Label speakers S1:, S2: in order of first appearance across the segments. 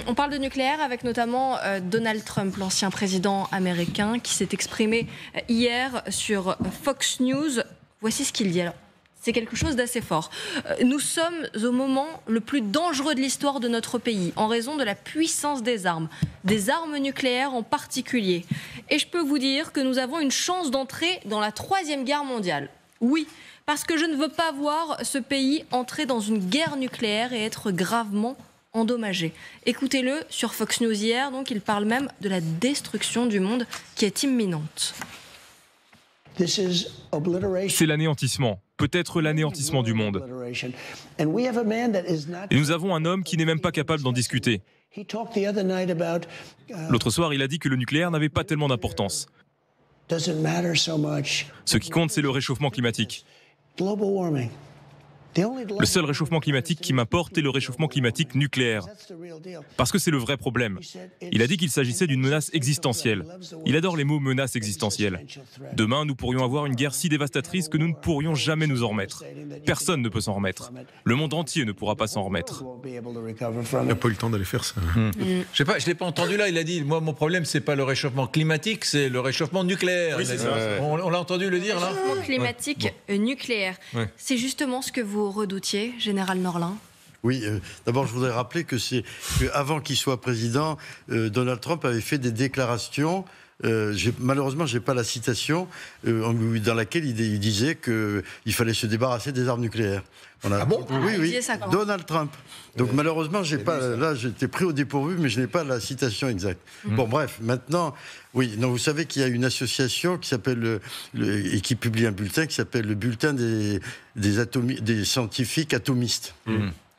S1: On parle de nucléaire avec notamment Donald Trump, l'ancien président américain, qui s'est exprimé hier sur Fox News. Voici ce qu'il dit. Alors, c'est quelque chose d'assez fort. Nous sommes au moment le plus dangereux de l'histoire de notre pays, en raison de la puissance des armes nucléaires en particulier. Et je peux vous dire que nous avons une chance d'entrer dans la Troisième Guerre mondiale. Oui, parce que je ne veux pas voir ce pays entrer dans une guerre nucléaire et être gravement endommagé. Écoutez-le sur Fox News hier, donc il parle même de la destruction du monde qui est imminente.
S2: C'est l'anéantissement, peut-être l'anéantissement du monde. Et nous avons un homme qui n'est même pas capable d'en discuter. L'autre soir, il a dit que le nucléaire n'avait pas tellement d'importance. Ce qui compte, c'est le réchauffement climatique. Le seul réchauffement climatique qui m'importe est le réchauffement climatique nucléaire. Parce que c'est le vrai problème. Il a dit qu'il s'agissait d'une menace existentielle. Il adore les mots menace existentielle. Demain, nous pourrions avoir une guerre si dévastatrice que nous ne pourrions jamais nous en remettre. Personne ne peut s'en remettre. Le monde entier ne pourra pas s'en remettre.
S3: Il n'a pas eu le temps d'aller faire ça.
S4: Je ne l'ai pas entendu là, il a dit, moi mon problème c'est pas le réchauffement climatique, c'est le réchauffement nucléaire.
S3: Oui, c'est ça.
S4: On l'a entendu le dire là.
S1: Le réchauffement climatique nucléaire, c'est justement ce que vous redoutiez, Général Norlin?
S5: Oui, d'abord je voudrais rappeler qu'avant qu'il soit président, Donald Trump avait fait des déclarations. Malheureusement, je n'ai pas la citation dans laquelle il disait qu'il fallait se débarrasser des armes nucléaires.
S4: Ah bon?
S5: Oui, Donald Trump. Donc malheureusement, là j'étais pris au dépourvu, mais je n'ai pas la citation exacte. Bon, bref, maintenant, oui, non, vous savez qu'il y a une association qui s'appelle et qui publie un bulletin qui s'appelle le bulletin des scientifiques atomistes.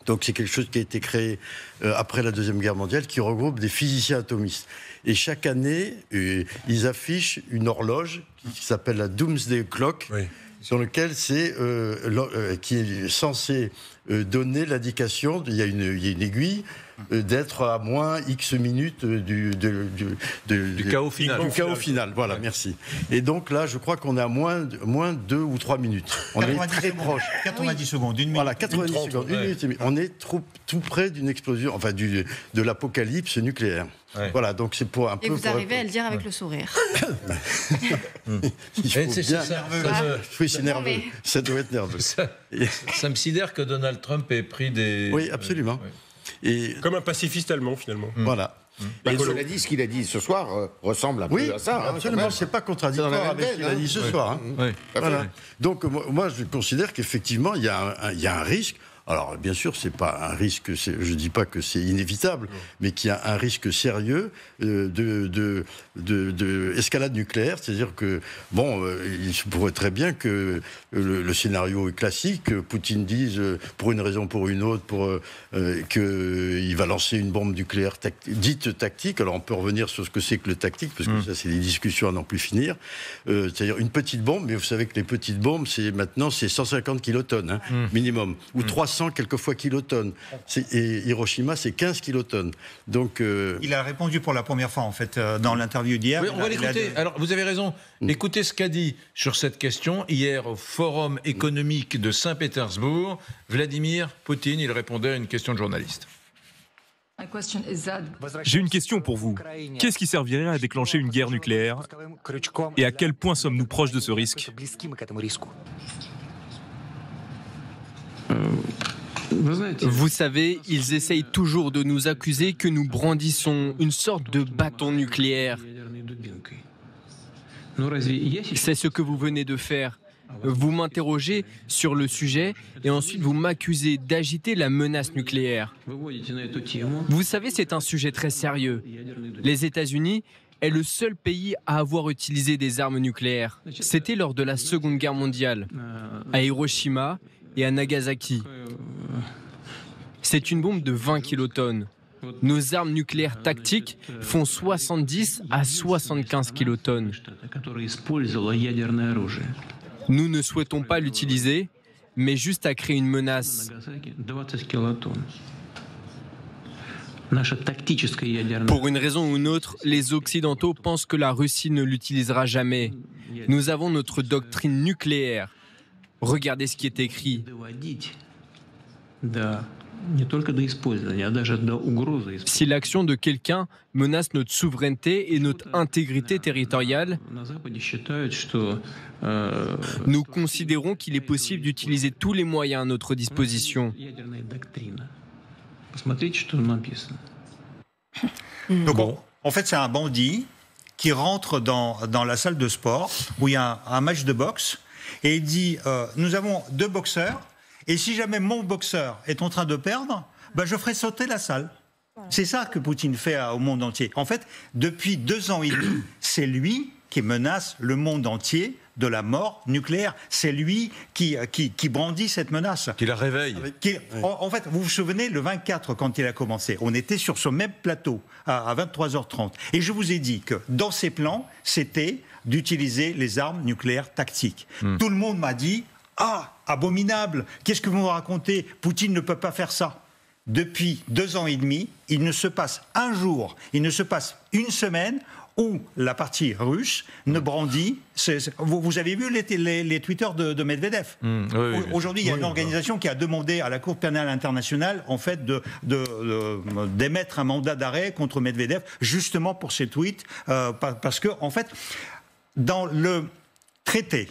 S5: Donc c'est quelque chose qui a été créé après la Deuxième Guerre mondiale, qui regroupe des physiciens atomistes. Et chaque année, ils affichent une horloge qui s'appelle la Doomsday Clock, sur lequel qui est censé donner l'indication, il y a une aiguille, d'être à moins X minutes du
S4: chaos final.
S5: Du chaos final, voilà, merci. Et donc là, je crois qu'on est à moins 2 ou 3 minutes. On est très proche.
S6: 90 secondes, une minute.
S5: Voilà, 90 secondes, une minute et demie. On est tout près d'une explosion, enfin de l'apocalypse nucléaire. Voilà, donc c'est pour un peu...
S1: Et vous arrivez à le dire avec le sourire.
S5: Oui, c'est nerveux. Ça doit être nerveux.
S4: Ça me sidère que Donald Trump ait pris des...
S5: Oui, absolument. Et...
S3: Comme un pacifiste allemand, finalement.
S5: Voilà.
S7: Et cela dit, ce qu'il a dit ce soir ressemble un peu à ça.
S5: Absolument, c'est pas contradictoire avec ce qu'il a dit ce soir. Voilà. Donc moi, je considère qu'effectivement, il y a un risque. Alors, bien sûr, c'est pas un risque, je ne dis pas que c'est inévitable, mais qu'il y a un risque sérieux d'escalade nucléaire. C'est-à-dire que, il se pourrait très bien que le scénario est classique, que Poutine dise, pour une raison ou pour une autre, qu'il va lancer une bombe nucléaire dite tactique. Alors, on peut revenir sur ce que c'est que le tactique, parce que ça, c'est des discussions à n'en plus finir. C'est-à-dire une petite bombe, mais vous savez que les petites bombes, maintenant, c'est 150 kilotonnes, minimum, ou 300 quelquefois kilotonnes. Et Hiroshima, c'est 15 kilotonnes. Donc,
S6: il a répondu pour la première fois, en fait, dans l'interview d'hier.
S4: Oui, on va l'écouter. Alors, vous avez raison. Écoutez ce qu'a dit sur cette question hier au Forum économique de Saint-Pétersbourg. Vladimir Poutine, il répondait à une question de journaliste.
S2: J'ai une question pour vous. Qu'est-ce qui servirait à déclencher une guerre nucléaire? Et à quel point sommes-nous proches de ce risque?
S8: Vous savez, ils essayent toujours de nous accuser que nous brandissons une sorte de bâton nucléaire. C'est ce que vous venez de faire. Vous m'interrogez sur le sujet et ensuite vous m'accusez d'agiter la menace nucléaire. Vous savez, c'est un sujet très sérieux. Les États-Unis est le seul pays à avoir utilisé des armes nucléaires. C'était lors de la Seconde Guerre mondiale, à Hiroshima et à Nagasaki. C'est une bombe de 20 kilotonnes. Nos armes nucléaires tactiques font 70 à 75 kilotonnes. Nous ne souhaitons pas l'utiliser, mais juste à créer une menace. Pour une raison ou une autre, les Occidentaux pensent que la Russie ne l'utilisera jamais. Nous avons notre doctrine nucléaire. Regardez ce qui est écrit. Si l'action de quelqu'un menace notre souveraineté et notre intégrité territoriale, nous considérons qu'il est possible d'utiliser tous les moyens à notre disposition.
S6: Donc, en fait, c'est un bandit qui rentre dans la salle de sport où il y a un match de boxe et il dit nous avons 2 boxeurs et si jamais mon boxeur est en train de perdre, je ferai sauter la salle. C'est ça que Poutine fait au monde entier. En fait, depuis 2 ans et demi, c'est lui qui menace le monde entier de la mort nucléaire. C'est lui qui brandit cette menace.
S4: Qui la réveille.
S6: En fait, vous vous souvenez, le 24, quand il a commencé, on était sur ce même plateau à 23h30. Et je vous ai dit que dans ses plans, c'était d'utiliser les armes nucléaires tactiques. Tout le monde m'a dit « Ah, abominable, qu'est-ce que vous me racontez? Poutine ne peut pas faire ça. » Depuis 2 ans et demi, il ne se passe un jour, il ne se passe une semaine où la partie russe ne brandit... Vous avez vu les Twitter de Medvedev. Aujourd'hui, il y a une organisation qui a demandé à la Cour pénale internationale en fait, d'émettre un mandat d'arrêt contre Medvedev, justement pour ses tweets, parce que, en fait, dans le traité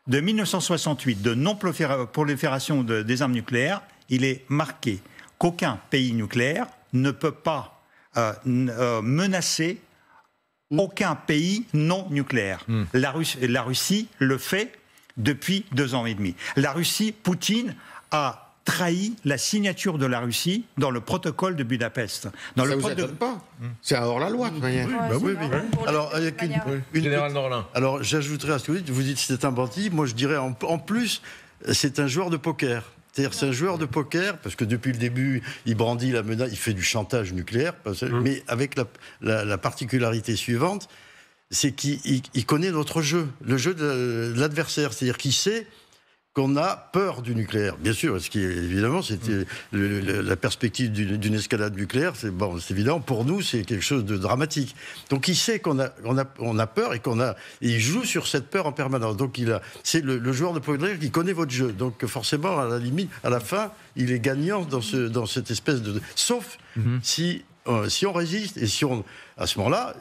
S6: de 1968 de non-prolifération des armes nucléaires, il est marqué qu'aucun pays nucléaire ne peut pas menacer aucun pays non nucléaire. La Russie le fait depuis 2 ans et demi. La Russie, Poutine a trahi la signature de la Russie dans le protocole de Budapest.
S7: Ça ne vous étonne pas? C'est un hors-la-loi.
S5: Oui. Alors, avec
S4: Général Norlin.
S5: Alors, j'ajouterais à ce que vous dites que c'est un bandit. Moi, je dirais en plus, c'est un joueur de poker. C'est-à-dire, c'est un joueur de poker, parce que depuis le début, il brandit la menace, il fait du chantage nucléaire, mais avec la particularité suivante, c'est qu'il connaît notre jeu, le jeu de l'adversaire. C'est-à-dire qu'il sait qu'on a peur du nucléaire. Bien sûr, évidemment, c'était la perspective d'une escalade nucléaire, c'est évident, pour nous, c'est quelque chose de dramatique. Donc il sait qu'on a peur et il joue sur cette peur en permanence. Donc c'est le joueur de poker qui connaît votre jeu. Donc forcément, à la limite, à la fin, il est gagnant dans cette espèce de... Sauf si on résiste et si à ce moment-là,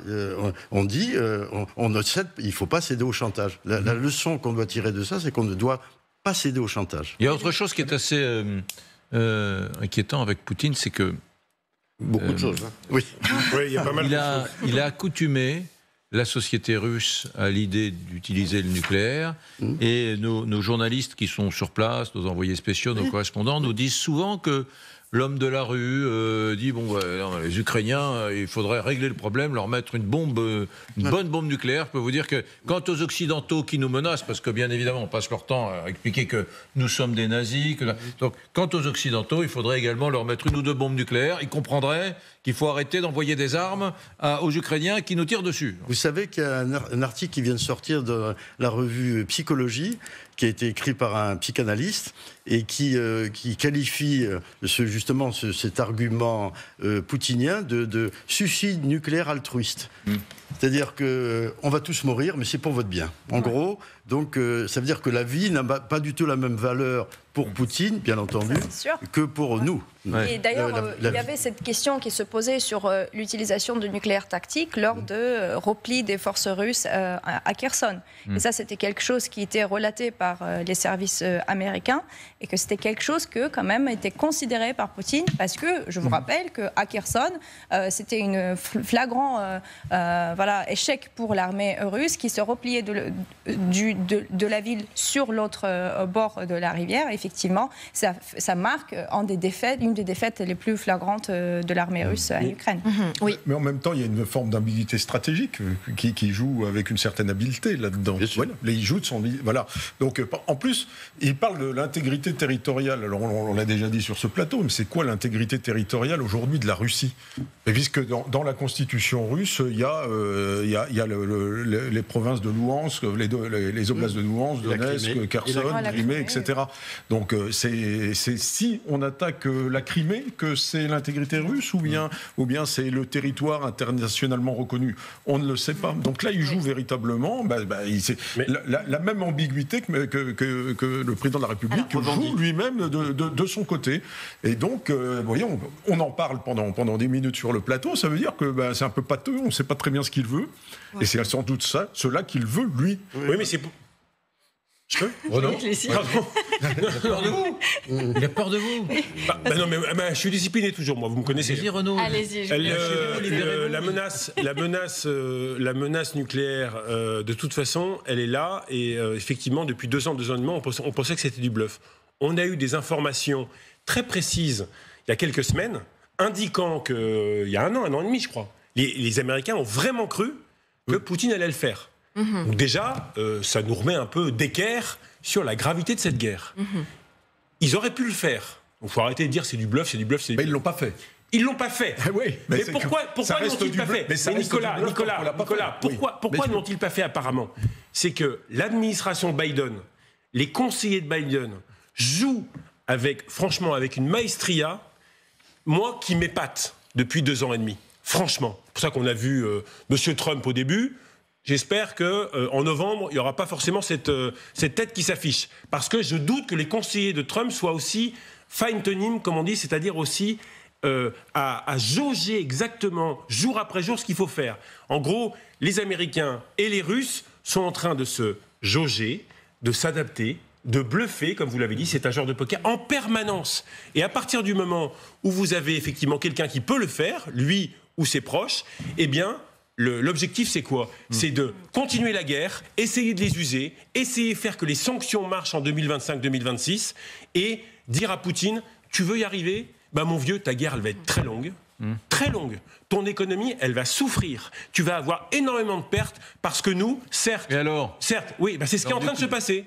S5: on dit, il ne faut pas céder au chantage. La leçon qu'on doit tirer de ça, c'est qu'on ne doit pas céder au chantage.
S4: Il y a autre chose qui est assez inquiétant avec Poutine, c'est que...
S7: Beaucoup de choses.
S3: Oui, il y a pas mal de choses.
S4: Il a accoutumé la société russe à l'idée d'utiliser le nucléaire, et nos journalistes qui sont sur place, nos envoyés spéciaux, nos correspondants, nous disent souvent que l'homme de la rue dit les Ukrainiens, il faudrait régler le problème, leur mettre une bonne bombe nucléaire. Je peux vous dire que quant aux Occidentaux qui nous menacent, parce que bien évidemment on passe leur temps à expliquer que nous sommes des nazis, donc quant aux Occidentaux, il faudrait également leur mettre 1 ou 2 bombes nucléaires. Ils comprendraient qu'il faut arrêter d'envoyer des armes aux Ukrainiens qui nous tirent dessus.
S5: Vous savez qu'il y a un article qui vient de sortir de la revue Psychologie, qui a été écrit par un psychanalyste et qui qualifie justement cet argument poutinien de suicide nucléaire altruiste. C'est-à-dire qu'on va tous mourir, mais c'est pour votre bien. En gros, donc ça veut dire que la vie n'a pas du tout la même valeur pour Poutine, bien entendu, que pour nous.
S9: Et d'ailleurs, il y avait cette question qui se posait sur l'utilisation de nucléaire tactique lors de repli des forces russes à Kherson. Et ça, c'était quelque chose qui était relaté par les services américains et que c'était quelque chose que, quand même, était considéré par Poutine parce que, je vous rappelle qu'à Kherson, c'était un flagrant échec pour l'armée russe qui se repliait de la ville sur l'autre bord de la rivière. Effectivement, ça marque une des défaites les plus flagrantes de l'armée russe en Ukraine.
S3: Oui. Mais en même temps, il y a une forme d'ambiguïté stratégique qui joue avec une certaine habileté là-dedans. Voilà. Il joue de son... Voilà. Donc, en plus, il parle de l'intégrité territoriale. Alors, on l'a déjà dit sur ce plateau, mais c'est quoi l'intégrité territoriale aujourd'hui de la Russie? Et puisque dans la constitution russe, il y a il y a les provinces de Louhansk, les oblasts de Louhansk, Donetsk, Kherson, Crimée, etc. Donc c'est si on attaque la Crimée que c'est l'intégrité russe ou bien c'est le territoire internationalement reconnu. On ne le sait pas. Donc là, il joue véritablement la même ambiguïté que le président de la République joue lui-même de son côté. Et donc, voyons, on en parle pendant 10 minutes sur le plateau, ça veut dire que c'est un peu pâteux, on ne sait pas très bien ce qu'il veut, et c'est sans doute cela qu'il veut, lui.
S10: Oui, mais c'est... Je peux
S4: Renaud
S10: Pardon.
S4: Il a peur de vous. Il a peur de vous.
S10: Non, mais je suis discipliné toujours, moi, vous me connaissez.
S4: Allez-y, Renaud.
S1: Allez-y.
S10: La menace nucléaire, de toute façon, elle est là, et effectivement, depuis 2 ans et demi, on pensait que c'était du bluff. On a eu des informations très précises, il y a quelques semaines, indiquant qu'il y a un an et demi, je crois, les Américains ont vraiment cru que Poutine allait le faire. Donc déjà, ça nous remet un peu d'équerre sur la gravité de cette guerre. Ils auraient pu le faire. Il faut arrêter de dire c'est du bluff, c'est du bluff, c'est du bluff.
S3: Mais ils ne l'ont pas fait.
S10: Ils l'ont pas fait.
S3: Oui,
S10: mais pourquoi n'ont-ils pas fait?
S3: Mais
S10: Nicolas, pourquoi n'ont-ils pas fait apparemment? C'est que l'administration Biden, les conseillers de Biden, jouent franchement avec une maestria, moi qui m'épate depuis 2 ans et demi. Franchement. C'est pour ça qu'on a vu M. Trump au début. J'espère qu'en novembre, il n'y aura pas forcément cette tête qui s'affiche. Parce que je doute que les conseillers de Trump soient aussi fine-tuning, comme on dit, c'est-à-dire aussi à jauger exactement, jour après jour, ce qu'il faut faire. En gros, les Américains et les Russes sont en train de se jauger, de s'adapter, de bluffer, comme vous l'avez dit, c'est un genre de poker en permanence. Et à partir du moment où vous avez effectivement quelqu'un qui peut le faire, lui ou ses proches, eh bien... L'objectif, c'est quoi? C'est de continuer la guerre, essayer de les user, essayer de faire que les sanctions marchent en 2025-2026 et dire à Poutine, tu veux y arriver? Mon vieux, ta guerre, elle va être très longue. Très longue. Ton économie, elle va souffrir. Tu vas avoir énormément de pertes parce que nous, certes...
S4: Et alors?
S10: Certes, oui, c'est ce qui est en train de se passer.